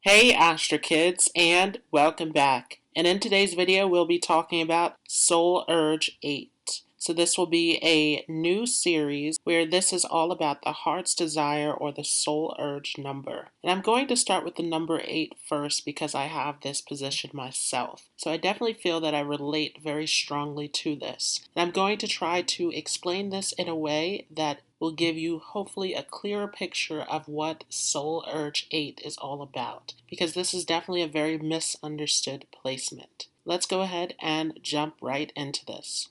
Hey Astro Kids, and welcome back. And in today's video, we'll be talking about Soul Urge 8. So this will be a new series where this is all about the heart's desire or the soul urge number. And I'm going to start with the number 8 first because I have this position myself. So I definitely feel that I relate very strongly to this. And I'm going to try to explain this in a way that will give you hopefully a clearer picture of what Soul Urge 8 is all about, because this is definitely a very misunderstood placement. Let's go ahead and jump right into this.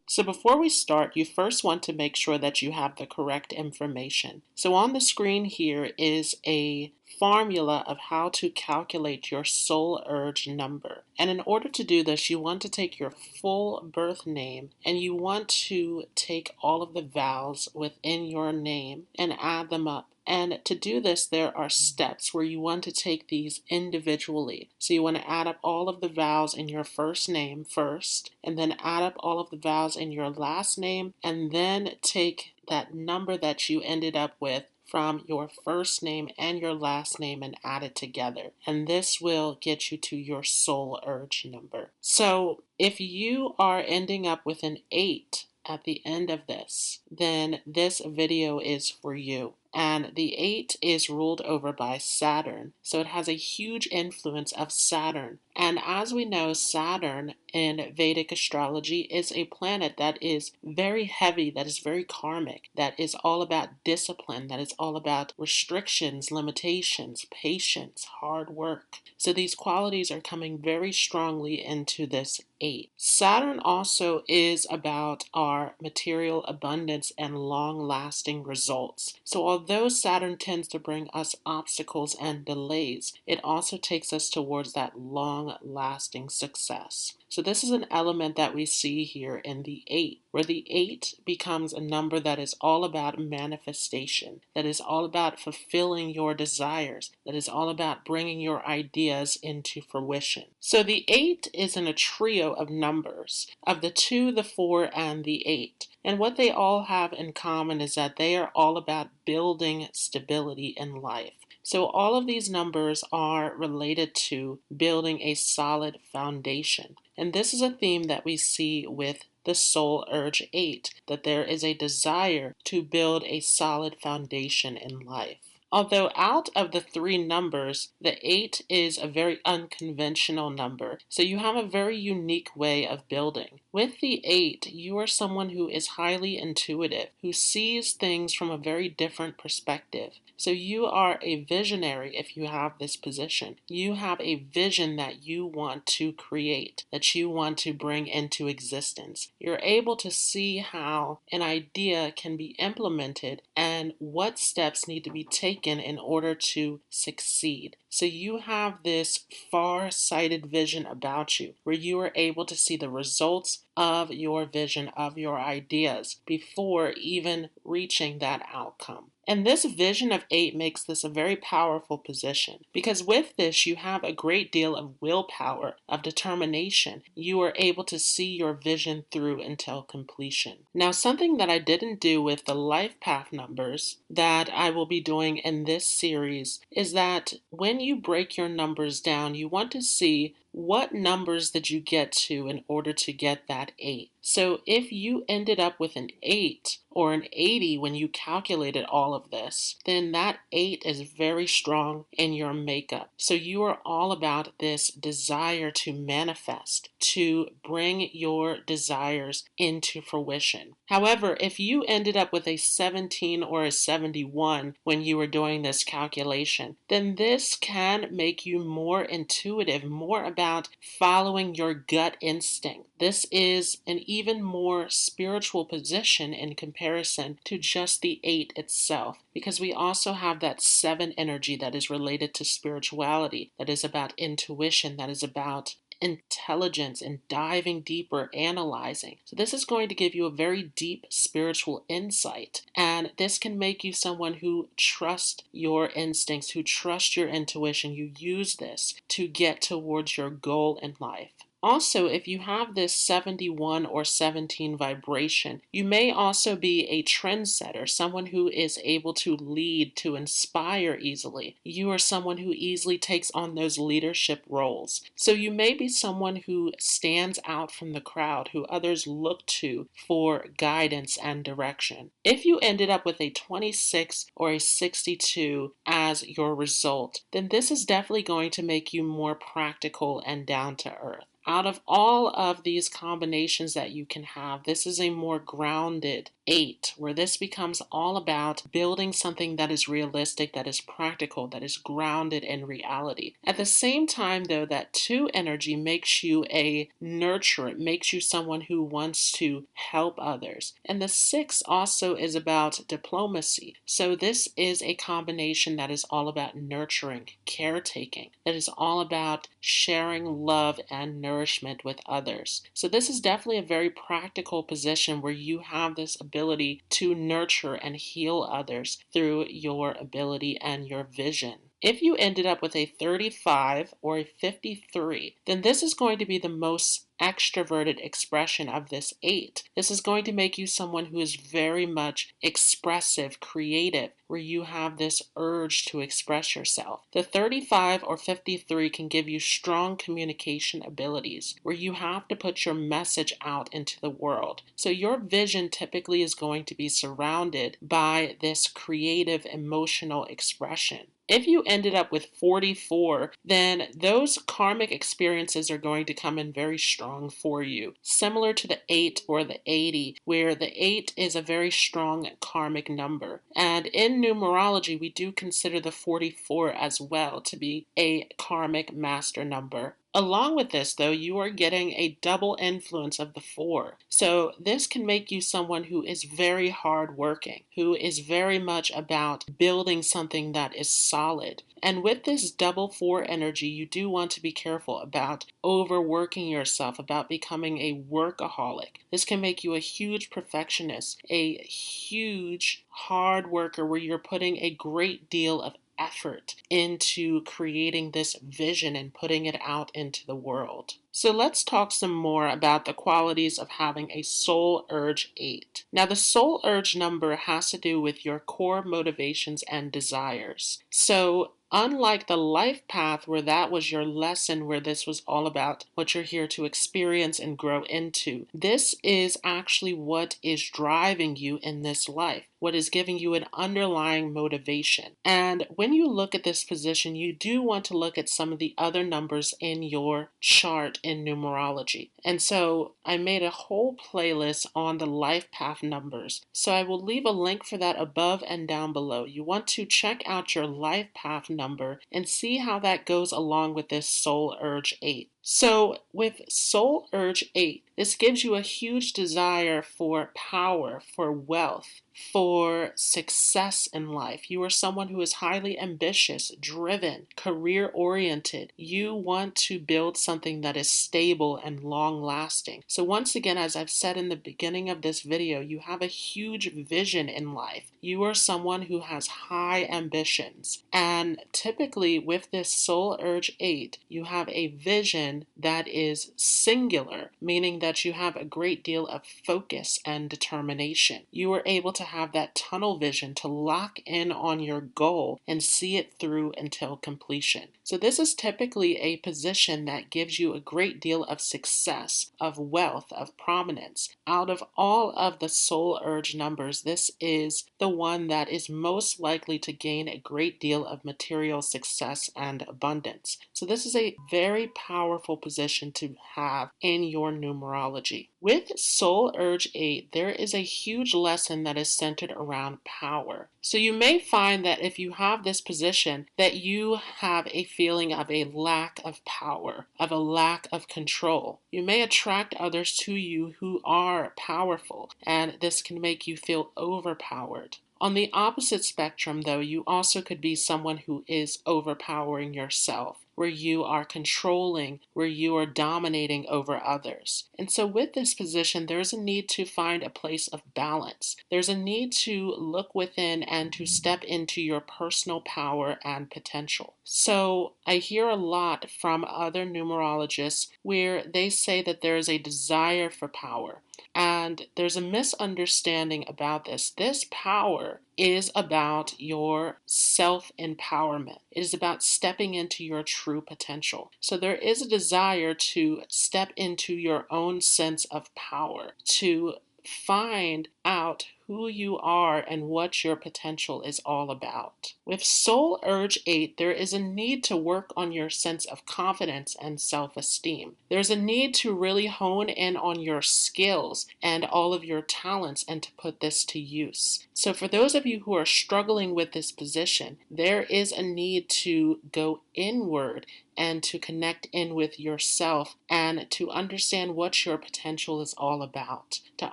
So before we start, you first want to make sure that you have the correct information. So on the screen here is a formula of how to calculate your soul urge number. And in order to do this, you want to take your full birth name and you want to take all of the vowels within your name and add them up. And to do this, there are steps where you want to take these individually. So you want to add up all of the vowels in your first name first, and then add up all of the vowels in your last name, and then take that number that you ended up with from your first name and your last name and add it together. And this will get you to your soul urge number. So if you are ending up with an 8 at the end of this, then this video is for you. And the 8 is ruled over by Saturn, so it has a huge influence of Saturn. And as we know, Saturn in Vedic astrology is a planet that is very heavy, that is very karmic, that is all about discipline, that is all about restrictions, limitations, patience, hard work. So these qualities are coming very strongly into this 8. Saturn also is about our material abundance and long-lasting results. So although Saturn tends to bring us obstacles and delays, it also takes us towards that long-lasting success. So this is an element that we see here in the 8, where the 8 becomes a number that is all about manifestation, that is all about fulfilling your desires, that is all about bringing your ideas into fruition. So the 8 is in a trio of numbers, of the 2, the 4, and the 8. And what they all have in common is that they are all about building stability in life. So all of these numbers are related to building a solid foundation. And this is a theme that we see with the Soul Urge 8, that there is a desire to build a solid foundation in life. Although out of the 3 numbers, the 8 is a very unconventional number, so you have a very unique way of building. With the 8, you are someone who is highly intuitive, who sees things from a very different perspective. So you are a visionary if you have this position. You have a vision that you want to create, that you want to bring into existence. You're able to see how an idea can be implemented and what steps need to be taken in order to succeed. So you have this far-sighted vision about you where you are able to see the results of your vision, of your ideas, before even reaching that outcome. And this vision of 8 makes this a very powerful position because with this you have a great deal of willpower, of determination. You are able to see your vision through until completion. Now, something that I didn't do with the life path numbers that I will be doing in this series is that when you break your numbers down, you want to see what numbers did you get to in order to get that 8. So if you ended up with an 8 or an 80 when you calculated all of this, then that 8 is very strong in your makeup. So you are all about this desire to manifest, to bring your desires into fruition. However, if you ended up with a 17 or a 71 when you were doing this calculation, then this can make you more intuitive, more about following your gut instinct. This is an even more spiritual position in comparison to just the 8 itself, because we also have that 7 energy that is related to spirituality, that is about intuition, that is about intelligence and diving deeper, analyzing. So this is going to give you a very deep spiritual insight. And this can make you someone who trusts your instincts, who trusts your intuition. You use this to get towards your goal in life. Also, if you have this 71 or 17 vibration, you may also be a trendsetter, someone who is able to lead, to inspire easily. You are someone who easily takes on those leadership roles. So you may be someone who stands out from the crowd, who others look to for guidance and direction. If you ended up with a 26 or a 62 as your result, then this is definitely going to make you more practical and down to earth. Out of all of these combinations that you can have, this is a more grounded 8, where this becomes all about building something that is realistic, that is practical, that is grounded in reality. At the same time, though, that 2 energy makes you a nurturer. It makes you someone who wants to help others. And the 6 also is about diplomacy. So this is a combination that is all about nurturing, caretaking, that is all about sharing love and nourishment with others. So this is definitely a very practical position where you have this ability to nurture and heal others through your ability and your vision. If you ended up with a 35 or a 53, then this is going to be the most extroverted expression of this 8. This is going to make you someone who is very much expressive, creative, where you have this urge to express yourself. The 35 or 53 can give you strong communication abilities, where you have to put your message out into the world. So your vision typically is going to be surrounded by this creative, emotional expression. If you ended up with 44, then those karmic experiences are going to come in very strong for you, similar to the 8 or the 80, where the 8 is a very strong karmic number. And in numerology, we do consider the 44 as well to be a karmic master number. Along with this, though, you are getting a double influence of the 4. So this can make you someone who is very hardworking, who is very much about building something that is solid. And with this double 4 energy, you do want to be careful about overworking yourself, about becoming a workaholic. This can make you a huge perfectionist, a huge hard worker where you're putting a great deal of effort into creating this vision and putting it out into the world. So let's talk some more about the qualities of having a soul urge 8. Now, the soul urge number has to do with your core motivations and desires. So unlike the life path, where that was your lesson, where this was all about what you're here to experience and grow into, this is actually what is driving you in this life, what is giving you an underlying motivation. And when you look at this position, you do want to look at some of the other numbers in your chart in numerology. And so I made a whole playlist on the life path numbers. So I will leave a link for that above and down below. You want to check out your life path number and see how that goes along with this soul urge 8. So with soul urge 8, this gives you a huge desire for power, for wealth, for success in life. You are someone who is highly ambitious, driven, career-oriented. You want to build something that is stable and long-lasting. So once again, as I've said in the beginning of this video, you have a huge vision in life. You are someone who has high ambitions. And typically with this soul urge 8, you have a vision that is singular, meaning that you have a great deal of focus and determination. You are able to have that tunnel vision to lock in on your goal and see it through until completion. So this is typically a position that gives you a great deal of success, of wealth, of prominence. Out of all of the soul urge numbers, this is the one that is most likely to gain a great deal of material success and abundance. So this is a very powerful position to have in your numerology. With soul urge 8, there is a huge lesson that is centered around power. So you may find that if you have this position, that you have a feeling of a lack of power, of a lack of control. You may attract others to you who are powerful, and this can make you feel overpowered. On the opposite spectrum, though, you also could be someone who is overpowering yourself, where you are controlling, where you are dominating over others. And so with this position, there's a need to find a place of balance. There's a need to look within and to step into your personal power and potential. So I hear a lot from other numerologists where they say that there is a desire for power. And there's a misunderstanding about this. This power is about your self empowerment. It is about stepping into your true potential. So there is a desire to step into your own sense of power, to find out who you are and what your potential is all about. With Soul Urge 8, there is a need to work on your sense of confidence and self-esteem. There's a need to really hone in on your skills and all of your talents and to put this to use. So for those of you who are struggling with this position, there is a need to go inward and to connect in with yourself and to understand what your potential is all about, to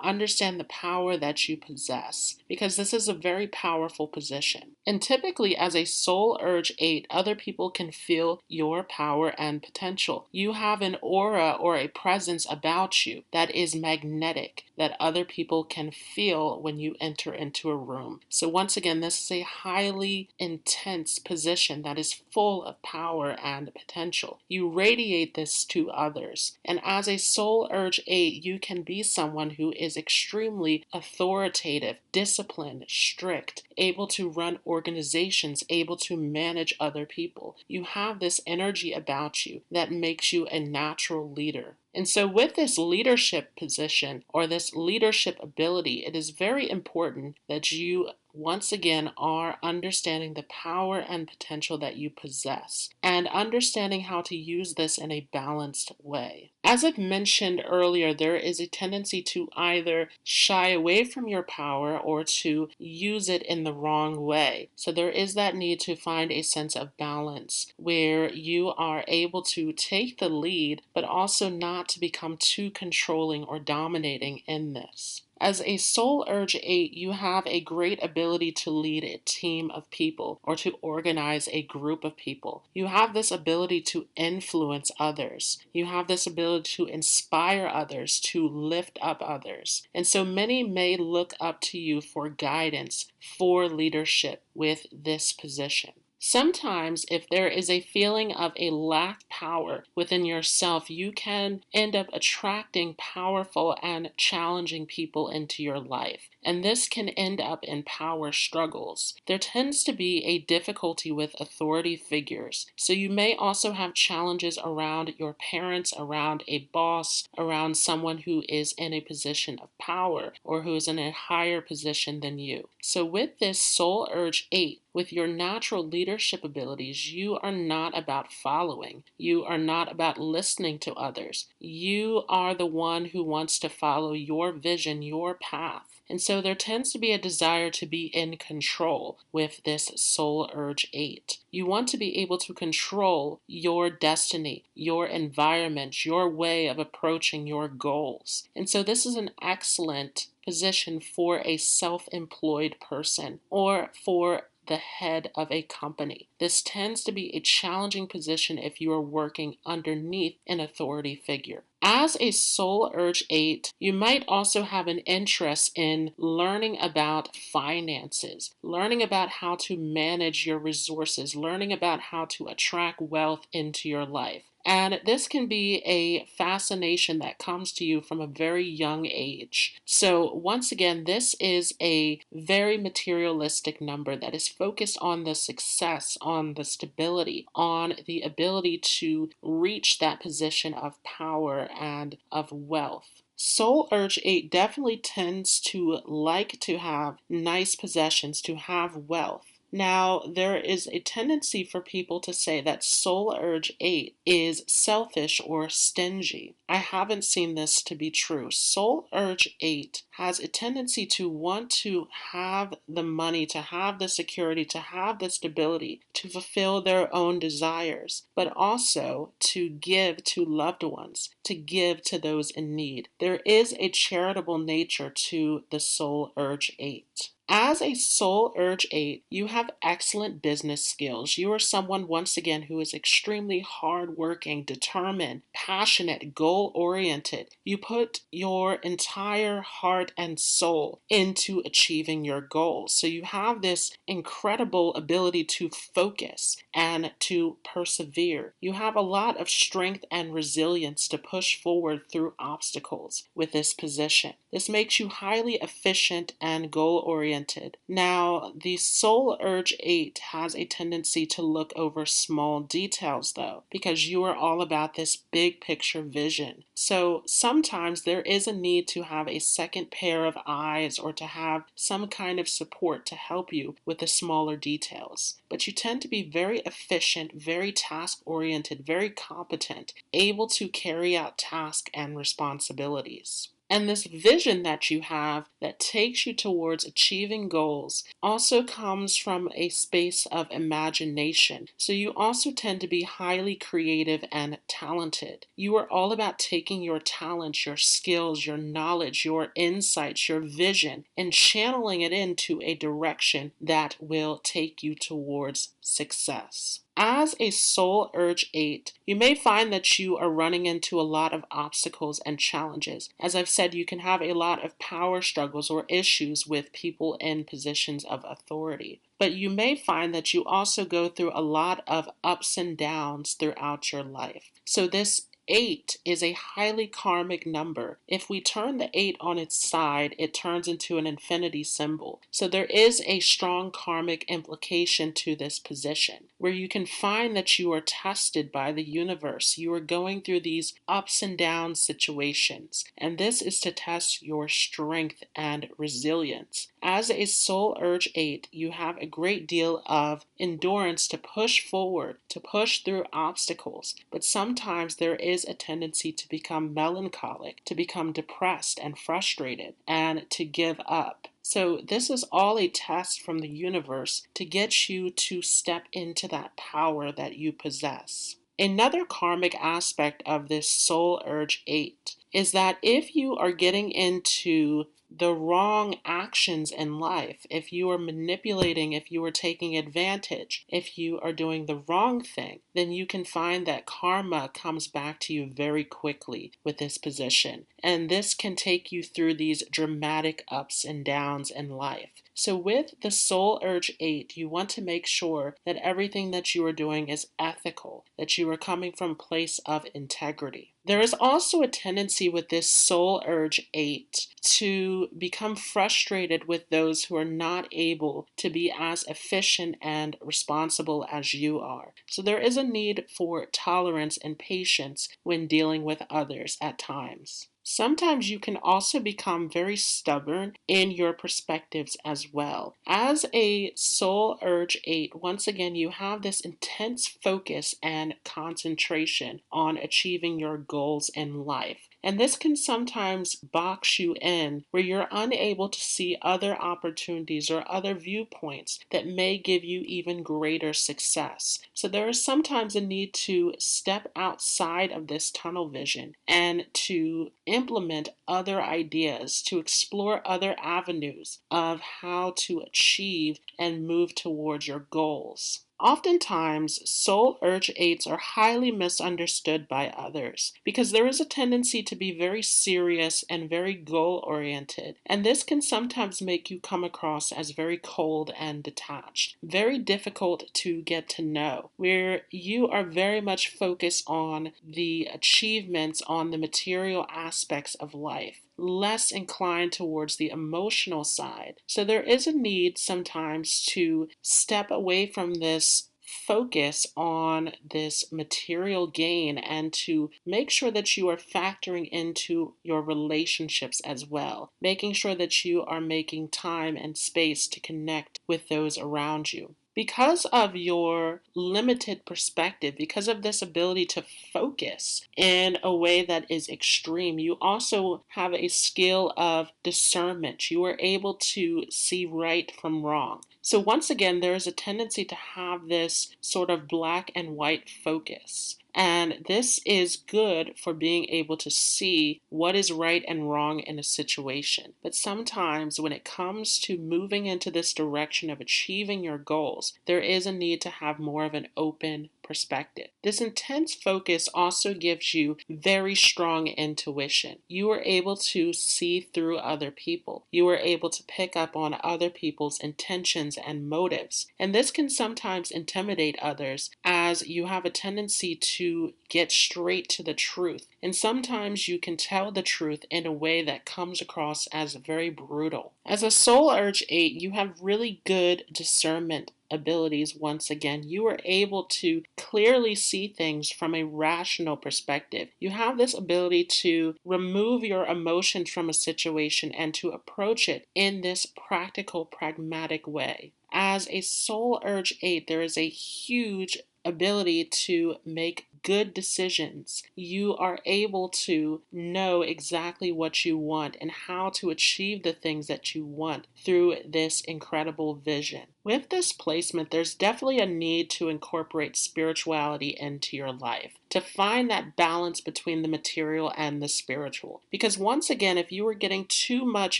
understand the power that you possess, because this is a very powerful position. And typically as a Soul Urge 8, other people can feel your power and potential. You have an aura or a presence about you that is magnetic, that other people can feel when you enter into a room. So once again, this is a highly intense position that is full of power and potential. You radiate this to others. And as a Soul Urge 8, you can be someone who is extremely authoritative, disciplined, strict, able to run organizations, able to manage other people. You have this energy about you that makes you a natural leader. And so with this leadership position or this leadership ability, it is very important that you once again are understanding the power and potential that you possess and understanding how to use this in a balanced way. As I've mentioned earlier, there is a tendency to either shy away from your power or to use it in the wrong way. So there is that need to find a sense of balance where you are able to take the lead, but also not to become too controlling or dominating in this. As a Soul Urge 8, you have a great ability to lead a team of people or to organize a group of people. You have this ability to influence others. You have this ability to inspire others, to lift up others. And so many may look up to you for guidance, for leadership with this position. Sometimes, if there is a feeling of a lack of power within yourself, you can end up attracting powerful and challenging people into your life. And this can end up in power struggles. There tends to be a difficulty with authority figures. So you may also have challenges around your parents, around a boss, around someone who is in a position of power or who is in a higher position than you. So with this Soul Urge 8, with your natural leadership abilities, you are not about following. You are not about listening to others. You are the one who wants to follow your vision, your path. And so there tends to be a desire to be in control with this Soul Urge 8. You want to be able to control your destiny, your environment, your way of approaching your goals. And so this is an excellent position for a self-employed person or for the head of a company. This tends to be a challenging position if you are working underneath an authority figure. As a Soul Urge 8, you might also have an interest in learning about finances, learning about how to manage your resources, learning about how to attract wealth into your life. And this can be a fascination that comes to you from a very young age. So once again, this is a very materialistic number that is focused on the success, on the stability, on the ability to reach that position of power and of wealth. Soul Urge 8 definitely tends to like to have nice possessions, to have wealth. Now, there is a tendency for people to say that Soul Urge 8 is selfish or stingy. I haven't seen this to be true. Soul Urge 8 has a tendency to want to have the money, to have the security, to have the stability, to fulfill their own desires, but also to give to loved ones, to give to those in need. There is a charitable nature to the Soul Urge 8. As a Soul Urge 8, you have excellent business skills. You are someone, once again, who is extremely hardworking, determined, passionate, goal-oriented. You put your entire heart and soul into achieving your goals. So you have this incredible ability to focus and to persevere. You have a lot of strength and resilience to push forward through obstacles with this position. This makes you highly efficient and goal-oriented. Now, the Soul Urge 8 has a tendency to look over small details, though, because you are all about this big picture vision. So sometimes there is a need to have a second pair of eyes or to have some kind of support to help you with the smaller details. But you tend to be very efficient, very task-oriented, very competent, able to carry out tasks and responsibilities. And this vision that you have that takes you towards achieving goals also comes from a space of imagination. So you also tend to be highly creative and talented. You are all about taking your talents, your skills, your knowledge, your insights, your vision, and channeling it into a direction that will take you towards success. As a Soul Urge 8, you may find that you are running into a lot of obstacles and challenges. As I've said, you can have a lot of power struggles or issues with people in positions of authority. But you may find that you also go through a lot of ups and downs throughout your life. So this 8 is a highly karmic number. If we turn the 8 on its side, it turns into an infinity symbol. So there is a strong karmic implication to this position, where you can find that you are tested by the universe. You are going through these ups and downs situations, and this is to test your strength and resilience. As a Soul Urge 8, you have a great deal of endurance to push forward, to push through obstacles, but sometimes there is a tendency to become melancholic, to become depressed and frustrated, and to give up. So this is all a test from the universe to get you to step into that power that you possess. Another karmic aspect of this Soul Urge 8 is that if you are getting into the wrong actions in life, if you are manipulating, if you are taking advantage, if you are doing the wrong thing, then you can find that karma comes back to you very quickly with this position. And this can take you through these dramatic ups and downs in life. So with the Soul Urge 8, you want to make sure that everything that you are doing is ethical, that you are coming from a place of integrity. There is also a tendency with this Soul Urge 8 to become frustrated with those who are not able to be as efficient and responsible as you are. So there is a need for tolerance and patience when dealing with others at times. Sometimes you can also become very stubborn in your perspectives as well. As a Soul Urge 8, once again, you have this intense focus and concentration on achieving your goals in life. And this can sometimes box you in where you're unable to see other opportunities or other viewpoints that may give you even greater success. So there is sometimes a need to step outside of this tunnel vision and to implement other ideas, to explore other avenues of how to achieve and move towards your goals. Oftentimes, Soul Urge 8s are highly misunderstood by others because there is a tendency to be very serious and very goal-oriented, and this can sometimes make you come across as very cold and detached, very difficult to get to know, where you are very much focused on the achievements, on the material aspects of life, less inclined towards the emotional side. So there is a need sometimes to step away from this focus on this material gain and to make sure that you are factoring into your relationships as well, making sure that you are making time and space to connect with those around you. Because of your limited perspective, because of this ability to focus in a way that is extreme, you also have a skill of discernment. You are able to see right from wrong. So once again, there is a tendency to have this sort of black and white focus. And this is good for being able to see what is right and wrong in a situation. But sometimes when it comes to moving into this direction of achieving your goals, there is a need to have more of an open perspective. This intense focus also gives you very strong intuition. You are able to see through other people. You are able to pick up on other people's intentions and motives. And this can sometimes intimidate others as you have a tendency to get straight to the truth. And sometimes you can tell the truth in a way that comes across as very brutal. As a Soul Urge 8, you have really good discernment abilities. Once again, you are able to clearly see things from a rational perspective. You have this ability to remove your emotions from a situation and to approach it in this practical, pragmatic way. As a Soul Urge 8, there is a huge ability to make good decisions. You are able to know exactly what you want and how to achieve the things that you want through this incredible vision. With this placement, there's definitely a need to incorporate spirituality into your life, to find that balance between the material and the spiritual. Because once again, if you are getting too much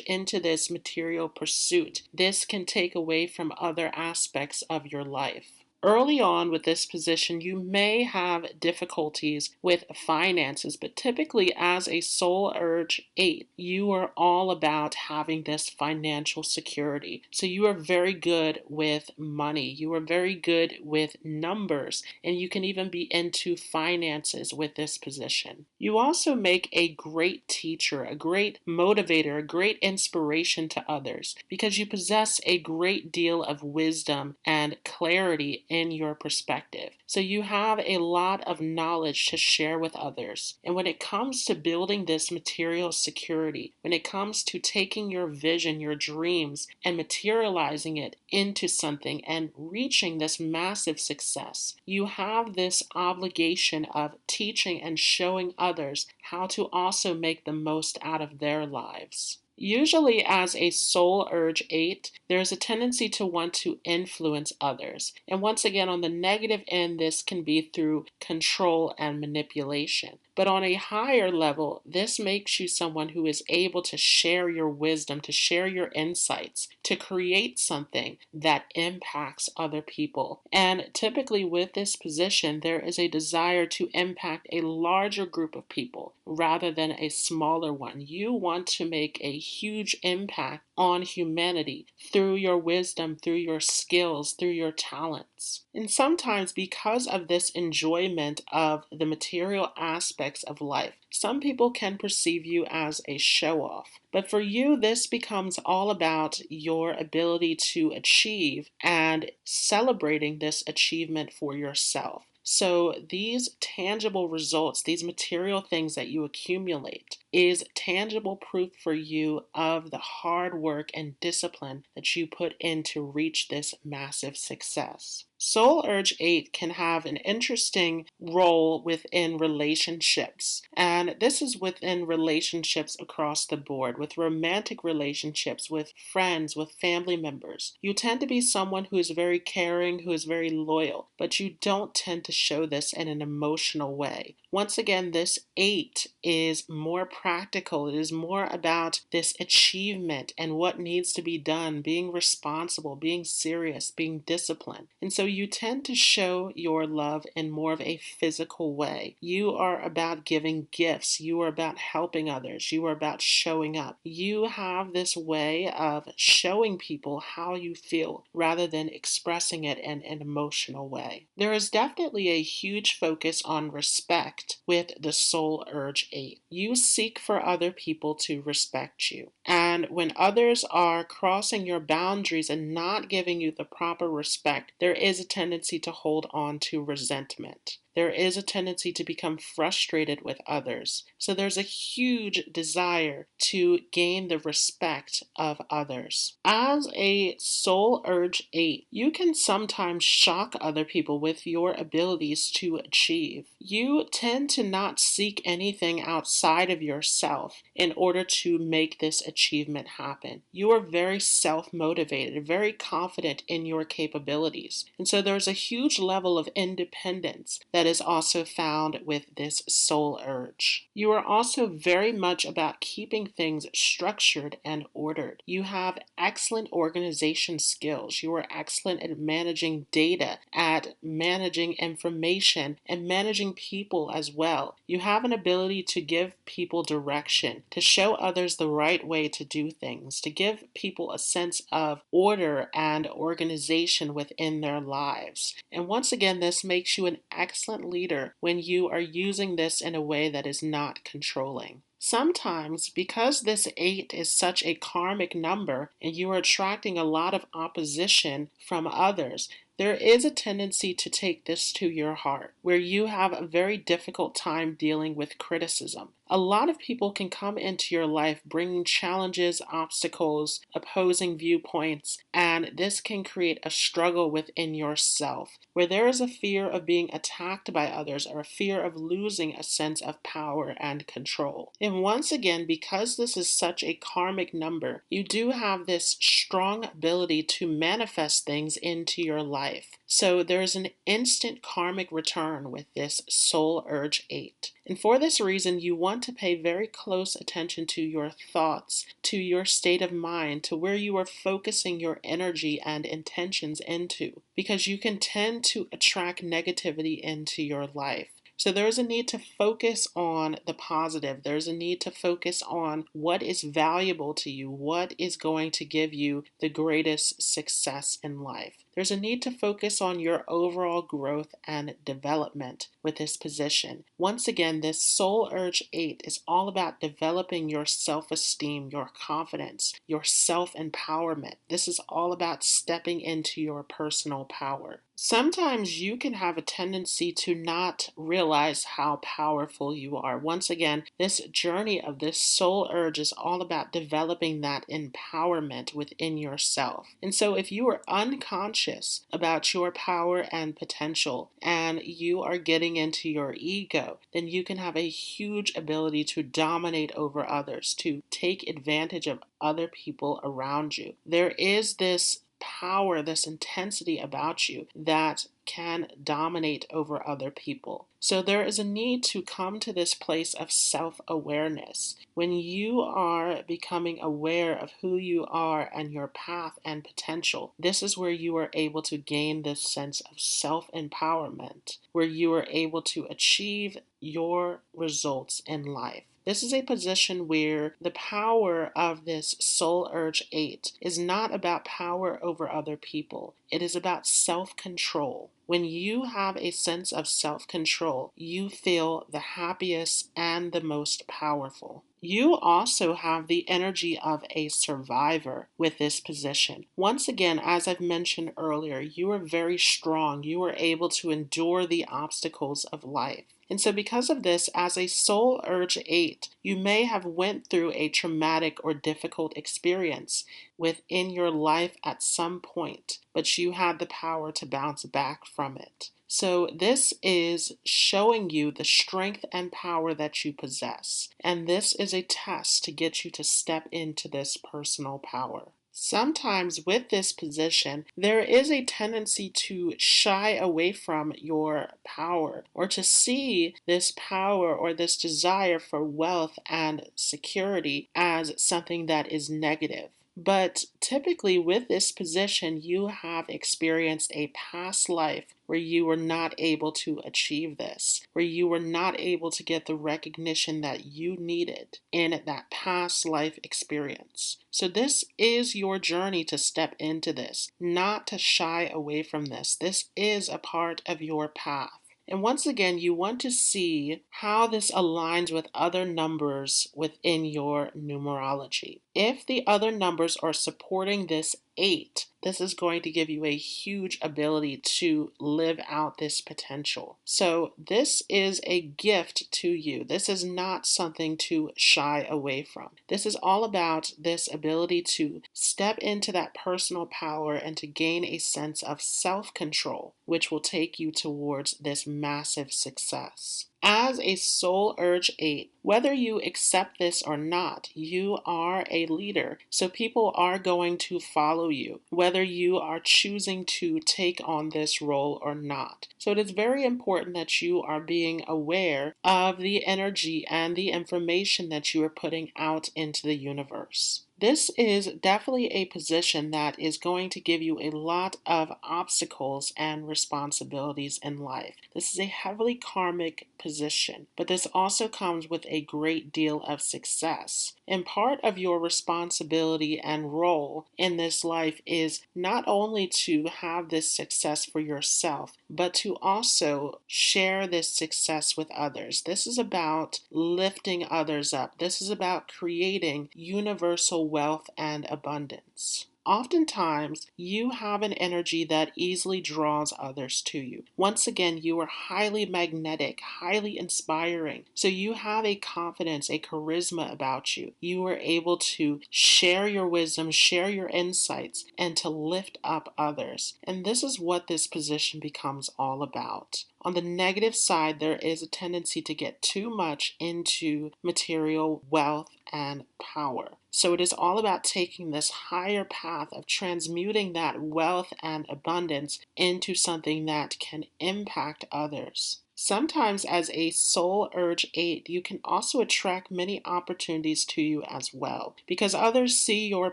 into this material pursuit, this can take away from other aspects of your life. Early on with this position, you may have difficulties with finances, but typically as a Soul Urge 8, you are all about having this financial security. So you are very good with money. You are very good with numbers, and you can even be into finances with this position. You also make a great teacher, a great motivator, a great inspiration to others because you possess a great deal of wisdom and clarity in your perspective. So you have a lot of knowledge to share with others. And when it comes to building this material security, when it comes to taking your vision, your dreams, and materializing it into something and reaching this massive success, you have this obligation of teaching and showing others how to also make the most out of their lives. Usually as a Soul Urge 8, there's a tendency to want to influence others. And once again, on the negative end, this can be through control and manipulation. But on a higher level, this makes you someone who is able to share your wisdom, to share your insights, to create something that impacts other people. And typically with this position, there is a desire to impact a larger group of people rather than a smaller one. You want to make a huge impact on humanity through your wisdom, through your skills, through your talents. And sometimes because of this enjoyment of the material aspects of life, some people can perceive you as a show-off. But for you, this becomes all about your ability to achieve and celebrating this achievement for yourself. So these tangible results, these material things that you accumulate, is tangible proof for you of the hard work and discipline that you put in to reach this massive success. Soul Urge 8 can have an interesting role within relationships, and this is within relationships across the board, with romantic relationships, with friends, with family members. You tend to be someone who is very caring, who is very loyal, but you don't tend to show this in an emotional way. Once again, this 8 is more practical. It is more about this achievement and what needs to be done, being responsible, being serious, being disciplined. And so you tend to show your love in more of a physical way. You are about giving gifts. You are about helping others. You are about showing up. You have this way of showing people how you feel rather than expressing it in an emotional way. There is definitely a huge focus on respect with the Soul Urge 8. You seek for other people to respect you. And when others are crossing your boundaries and not giving you the proper respect, there is a tendency to hold on to resentment. there is a tendency to become frustrated with others. So there's a huge desire to gain the respect of others. As a soul urge 8, you can sometimes shock other people with your abilities to achieve. You tend to not seek anything outside of yourself in order to make this achievement happen. You are very self-motivated, very confident in your capabilities. And so there's a huge level of independence that is also found with this soul urge. You are also very much about keeping things structured and ordered. You have excellent organization skills. You are excellent at managing data, at managing information, and managing people as well. You have an ability to give people direction, to show others the right way to do things, to give people a sense of order and organization within their lives. And once again, this makes you an excellent leader when you are using this in a way that is not controlling. Sometimes, because this 8 is such a karmic number and you are attracting a lot of opposition from others, there is a tendency to take this to your heart, where you have a very difficult time dealing with criticism. A lot of people can come into your life bringing challenges, obstacles, opposing viewpoints, and this can create a struggle within yourself, where there is a fear of being attacked by others or a fear of losing a sense of power and control. And once again, because this is such a karmic number, you do have this strong ability to manifest things into your life. So there's an instant karmic return with this soul urge 8. And for this reason, you want to pay very close attention to your thoughts, to your state of mind, to where you are focusing your energy and intentions into, because you can tend to attract negativity into your life. So there's a need to focus on the positive. There's a need to focus on what is valuable to you, what is going to give you the greatest success in life. There's a need to focus on your overall growth and development with this position. Once again, this soul urge 8 is all about developing your self-esteem, your confidence, your self-empowerment. This is all about stepping into your personal power. Sometimes you can have a tendency to not realize how powerful you are. Once again, this journey of this soul urge is all about developing that empowerment within yourself. And so if you are unconscious about your power and potential and you are getting into your ego, then you can have a huge ability to dominate over others, to take advantage of other people around you. There is this power, this intensity about you that can dominate over other people. So there is a need to come to this place of self-awareness. When you are becoming aware of who you are and your path and potential, this is where you are able to gain this sense of self-empowerment, where you are able to achieve your results in life. This is a position where the power of this soul urge 8 is not about power over other people. It is about self-control. When you have a sense of self-control, you feel the happiest and the most powerful. You also have the energy of a survivor with this position. Once again, as I've mentioned earlier, you are very strong. You are able to endure the obstacles of life. And so because of this, as a soul urge 8, you may have went through a traumatic or difficult experience within your life at some point, but you had the power to bounce back from it. So this is showing you the strength and power that you possess. And this is a test to get you to step into this personal power. Sometimes with this position, there is a tendency to shy away from your power or to see this power or this desire for wealth and security as something that is negative. But typically with this position, you have experienced a past life where you were not able to achieve this, where you were not able to get the recognition that you needed in that past life experience. So this is your journey to step into this, not to shy away from this. This is a part of your path. And once again, you want to see how this aligns with other numbers within your numerology. If the other numbers are supporting this 8, this is going to give you a huge ability to live out this potential. So this is a gift to you. This is not something to shy away from. This is all about this ability to step into that personal power and to gain a sense of self-control, which will take you towards this massive success. As a Soul Urge 8, whether you accept this or not, you are a leader. So people are going to follow you, whether you are choosing to take on this role or not. So it is very important that you are being aware of the energy and the information that you are putting out into the universe. This is definitely a position that is going to give you a lot of obstacles and responsibilities in life. This is a heavily karmic position, but this also comes with a great deal of success. And part of your responsibility and role in this life is not only to have this success for yourself, but to also share this success with others. This is about lifting others up. This is about creating universal wealth and abundance. Oftentimes, you have an energy that easily draws others to you. Once again, you are highly magnetic, highly inspiring. So you have a confidence, a charisma about you. You are able to share your wisdom, share your insights, and to lift up others. And this is what this position becomes all about. On the negative side, there is a tendency to get too much into material wealth and power. So it is all about taking this higher path of transmuting that wealth and abundance into something that can impact others. Sometimes as a Soul Urge 8, you can also attract many opportunities to you as well because others see your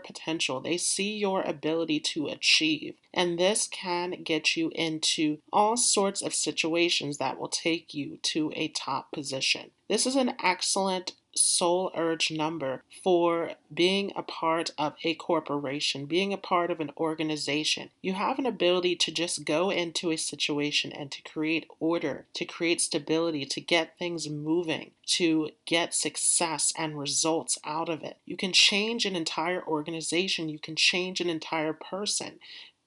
potential. They see your ability to achieve. And this can get you into all sorts of situations that will take you to a top position. This is an excellent Soul Urge number for being a part of a corporation, being a part of an organization. You have an ability to just go into a situation and to create order, to create stability, to get things moving, to get success and results out of it. You can change an entire organization, you can change an entire person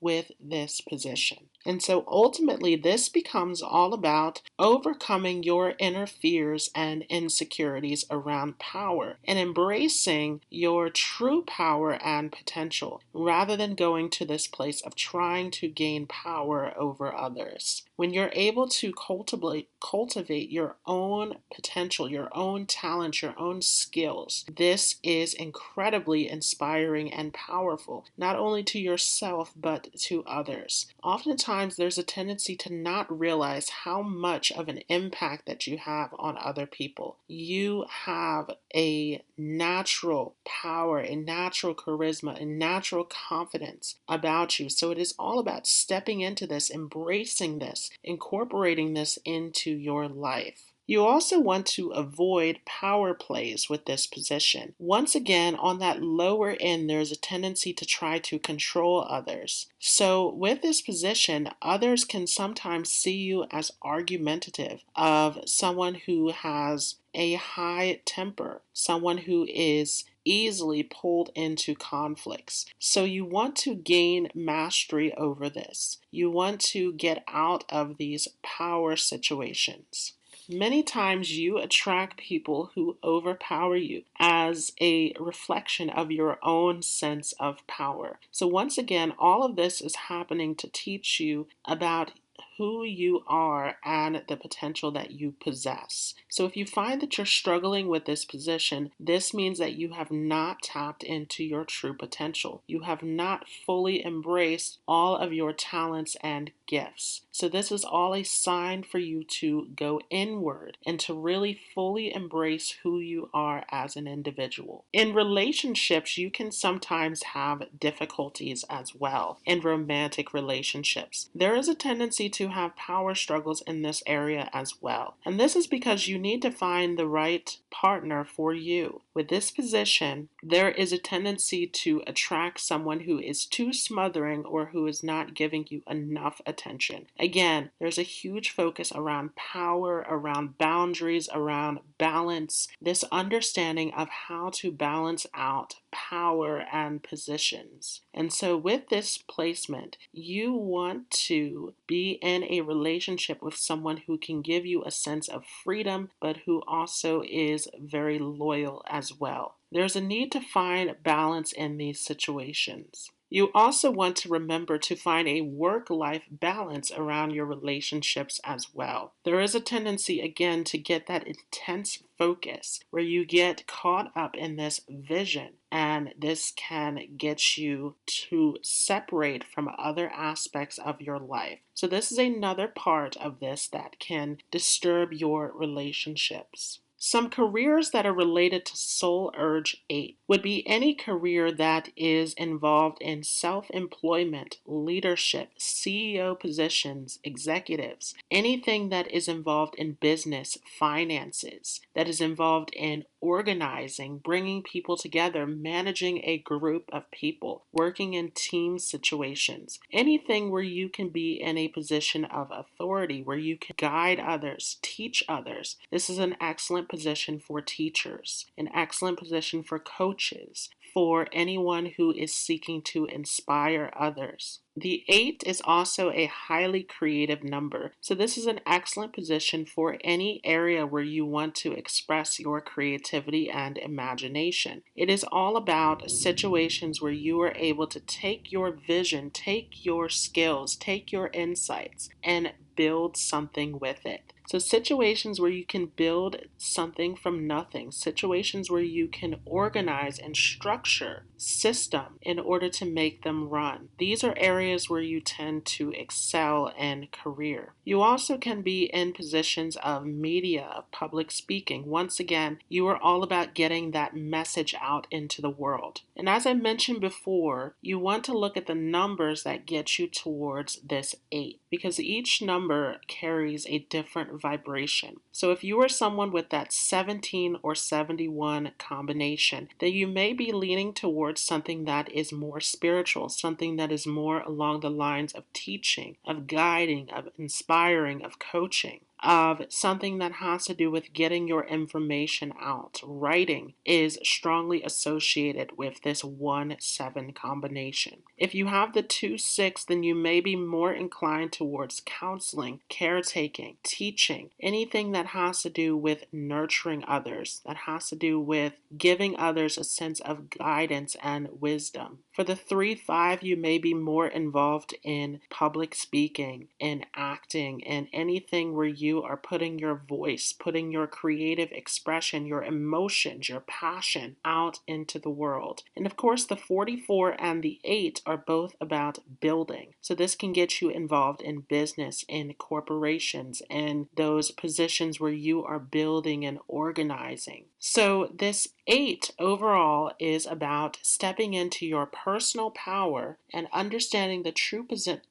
with this position. And so ultimately, this becomes all about overcoming your inner fears and insecurities around power and embracing your true power and potential rather than going to this place of trying to gain power over others. When you're able to cultivate your own potential, your own talent, your own skills, this is incredibly inspiring and powerful, not only to yourself, but to others. Oftentimes, there's a tendency to not realize how much of an impact that you have on other people. You have a natural power, a natural charisma, a natural confidence about you. So it is all about stepping into this, embracing this, incorporating this into your life. You also want to avoid power plays with this position. Once again, on that lower end, there's a tendency to try to control others. So with this position, others can sometimes see you as argumentative, of someone who has a high temper, someone who is easily pulled into conflicts. So you want to gain mastery over this. You want to get out of these power situations. Many times you attract people who overpower you as a reflection of your own sense of power. So once again, all of this is happening to teach you about who you are and the potential that you possess. So if you find that you're struggling with this position, this means that you have not tapped into your true potential. You have not fully embraced all of your talents and gifts. So this is all a sign for you to go inward and to really fully embrace who you are as an individual. In relationships, you can sometimes have difficulties as well in romantic relationships. There is a tendency to have power struggles in this area as well. And this is because you need to find the right partner for you. With this position, there is a tendency to attract someone who is too smothering or who is not giving you enough attention. Again, there's a huge focus around power, around boundaries, around balance, this understanding of how to balance out power and positions. And so with this placement, you want to be in a relationship with someone who can give you a sense of freedom, but who also is very loyal as well. There's a need to find balance in these situations. You also want to remember to find a work-life balance around your relationships as well. There is a tendency, again, to get that intense focus where you get caught up in this vision, and this can get you to separate from other aspects of your life. So this is another part of this that can disturb your relationships. Some careers that are related to Soul Urge 8 would be any career that is involved in self-employment, leadership, CEO positions, executives, anything that is involved in business, finances, that is involved in organizing, bringing people together, managing a group of people, working in team situations, anything where you can be in a position of authority, where you can guide others, teach others. This is an excellent position for teachers, an excellent position for coaches, for anyone who is seeking to inspire others. The 8 is also a highly creative number, so this is an excellent position for any area where you want to express your creativity and imagination. It is all about situations where you are able to take your vision, take your skills, take your insights, and build something with it. So situations where you can build something from nothing, situations where you can organize and structure system in order to make them run. These are areas where you tend to excel in career. You also can be in positions of media, of public speaking. Once again, you are all about getting that message out into the world. And as I mentioned before, you want to look at the numbers that get you towards this 8, because each number carries a different vibration. So if you are someone with that 17 or 71 combination, then you may be leaning towards something that is more spiritual, something that is more along the lines of teaching, of guiding, of inspiring, of coaching, of something that has to do with getting your information out. Writing is strongly associated with this 1-7 combination. If you have the 2-6, then you may be more inclined towards counseling, caretaking, teaching, anything that has to do with nurturing others, that has to do with giving others a sense of guidance and wisdom. For the 3-5, you may be more involved in public speaking, in acting, and anything where you are putting your voice, putting your creative expression, your emotions, your passion out into the world. And of course, the 44 and the 8 are both about building. So this can get you involved in business, in corporations, and those positions where you are building and organizing. So this 8 overall is about stepping into your personal power and understanding the true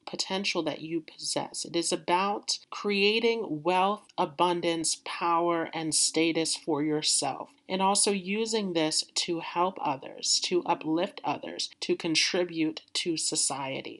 potential that you possess. It is about creating wealth, abundance, power, and status for yourself, and also using this to help others, to uplift others, to contribute to society.